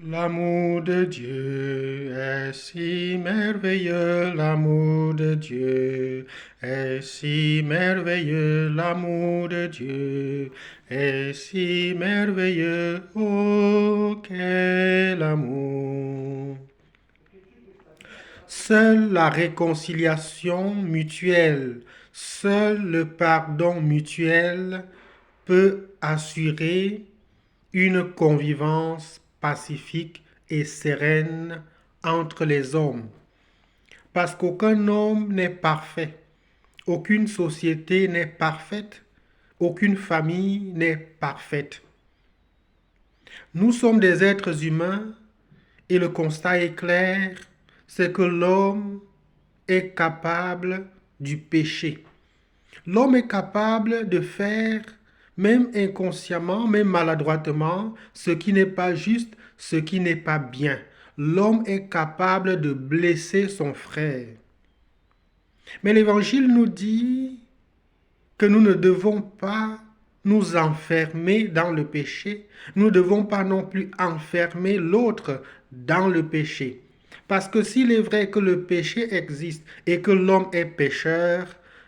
L'amour de Dieu est si merveilleux, l'amour de Dieu est si merveilleux, l'amour de Dieu est si merveilleux, oh quel amour! Seule la réconciliation mutuelle, seul le pardon mutuel peut assurer une convivence pacifique et sereine entre les hommes. Parce qu'aucun homme n'est parfait, aucune société n'est parfaite, aucune famille n'est parfaite. Nous sommes des êtres humains et le constat est clair, c'est que l'homme est capable du péché. L'homme est capable de faire, même inconsciemment, même maladroitement, ce qui n'est pas juste, ce qui n'est pas bien. L'homme est capable de blesser son frère. Mais l'Évangile nous dit que nous ne devons pas nous enfermer dans le péché. Nous ne devons pas non plus enfermer l'autre dans le péché. Parce que s'il est vrai que le péché existe et que l'homme est pécheur,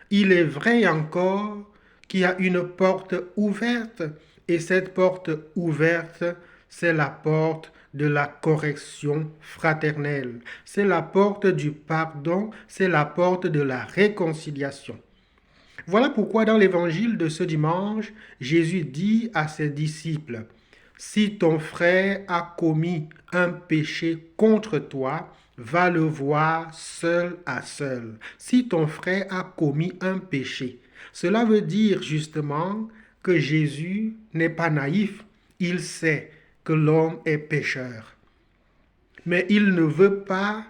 il est vrai encore qu'il y a une porte ouverte. Et cette porte ouverte, c'est la porte de la correction fraternelle. C'est la porte du pardon, c'est la porte de la réconciliation. Voilà pourquoi dans l'évangile de ce dimanche, Jésus dit à ses disciples, si ton frère a commis un péché contre toi, va le voir seul à seul. Si ton frère a commis un péché, cela veut dire justement que Jésus n'est pas naïf. Il sait que l'homme est pécheur. Mais il ne veut pas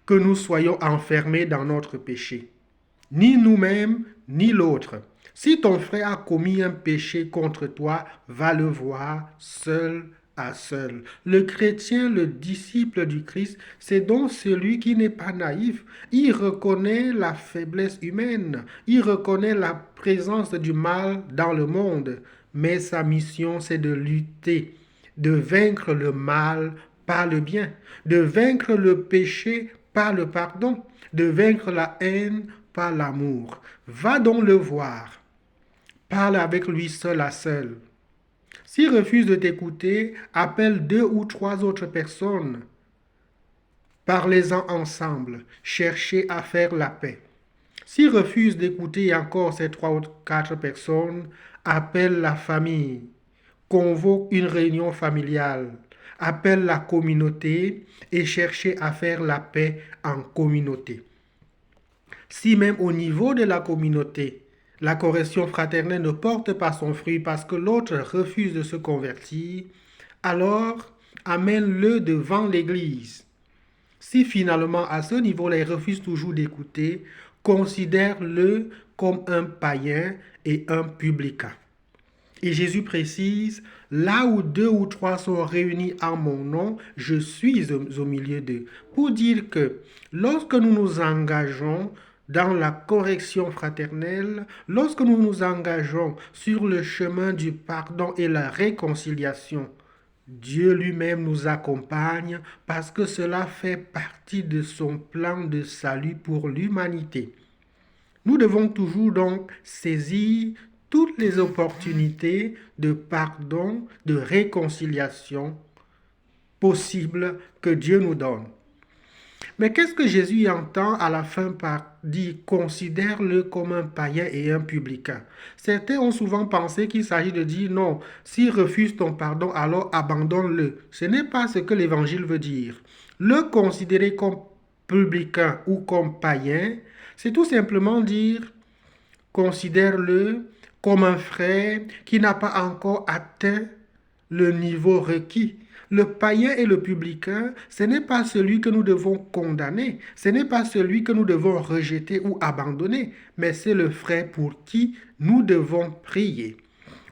que nous soyons enfermés dans notre péché. Ni nous-mêmes, ni l'autre. Si ton frère a commis un péché contre toi, va le voir seul à seul. Le chrétien, le disciple du Christ, c'est donc celui qui n'est pas naïf. Il reconnaît la faiblesse humaine, il reconnaît la présence du mal dans le monde, mais sa mission, c'est de lutter, de vaincre le mal par le bien, de vaincre le péché par le pardon, de vaincre la haine par l'amour. Va donc le voir. Parle avec lui seul à seul. S'il refuse de t'écouter, appelle 2 ou 3 autres personnes. Parlez-en ensemble. Cherchez à faire la paix. S'il refuse d'écouter encore ces 3 ou 4 personnes, appelle la famille. Convoque une réunion familiale. Appelle la communauté et cherchez à faire la paix en communauté. Si même au niveau de la communauté, la correction fraternelle ne porte pas son fruit parce que l'autre refuse de se convertir, alors amène-le devant l'Église. Si finalement à ce niveau-là, il refuse toujours d'écouter, considère-le comme un païen et un publicain. Et Jésus précise, là où 2 ou 3 sont réunis en mon nom, je suis au milieu d'eux. Pour dire que lorsque nous nous engageons dans la correction fraternelle, lorsque nous nous engageons sur le chemin du pardon et la réconciliation, Dieu lui-même nous accompagne parce que cela fait partie de son plan de salut pour l'humanité. Nous devons toujours donc saisir toutes les opportunités de pardon, de réconciliation possibles que Dieu nous donne. Mais qu'est-ce que Jésus entend à la fin par dire considère-le comme un païen et un publicain? Certains ont souvent pensé qu'il s'agit de dire non, s'il refuse ton pardon, alors abandonne-le. Ce n'est pas ce que l'Évangile veut dire. Le considérer comme publicain ou comme païen, c'est tout simplement dire considère-le comme un frère qui n'a pas encore atteint le niveau requis. Le païen et le publicain, ce n'est pas celui que nous devons condamner, ce n'est pas celui que nous devons rejeter ou abandonner, mais c'est le frère pour qui nous devons prier.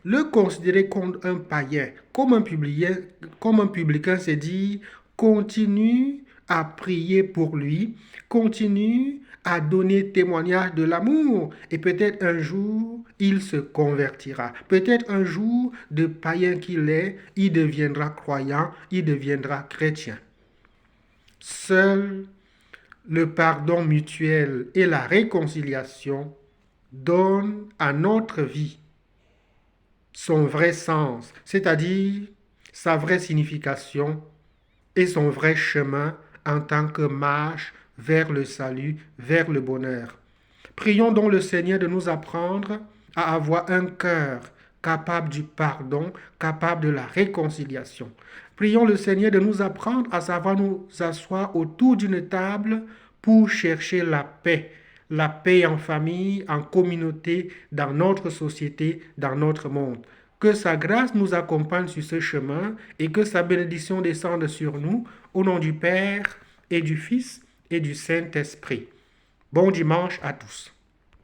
Le considérer comme un païen, comme un publicain, c'est dire continue à prier pour lui, continue à donner témoignage de l'amour et peut-être un jour, il se convertira. Peut-être un jour, de païen qu'il est, il deviendra croyant, il deviendra chrétien. Seul le pardon mutuel et la réconciliation donnent à notre vie son vrai sens, c'est-à-dire sa vraie signification et son vrai chemin en tant que marche vers le salut, vers le bonheur. Prions donc le Seigneur de nous apprendre à avoir un cœur capable du pardon, capable de la réconciliation. Prions le Seigneur de nous apprendre à savoir nous asseoir autour d'une table pour chercher la paix en famille, en communauté, dans notre société, dans notre monde. Que sa grâce nous accompagne sur ce chemin et que sa bénédiction descende sur nous, au nom du Père et du Fils et du Saint-Esprit. Bon dimanche à tous.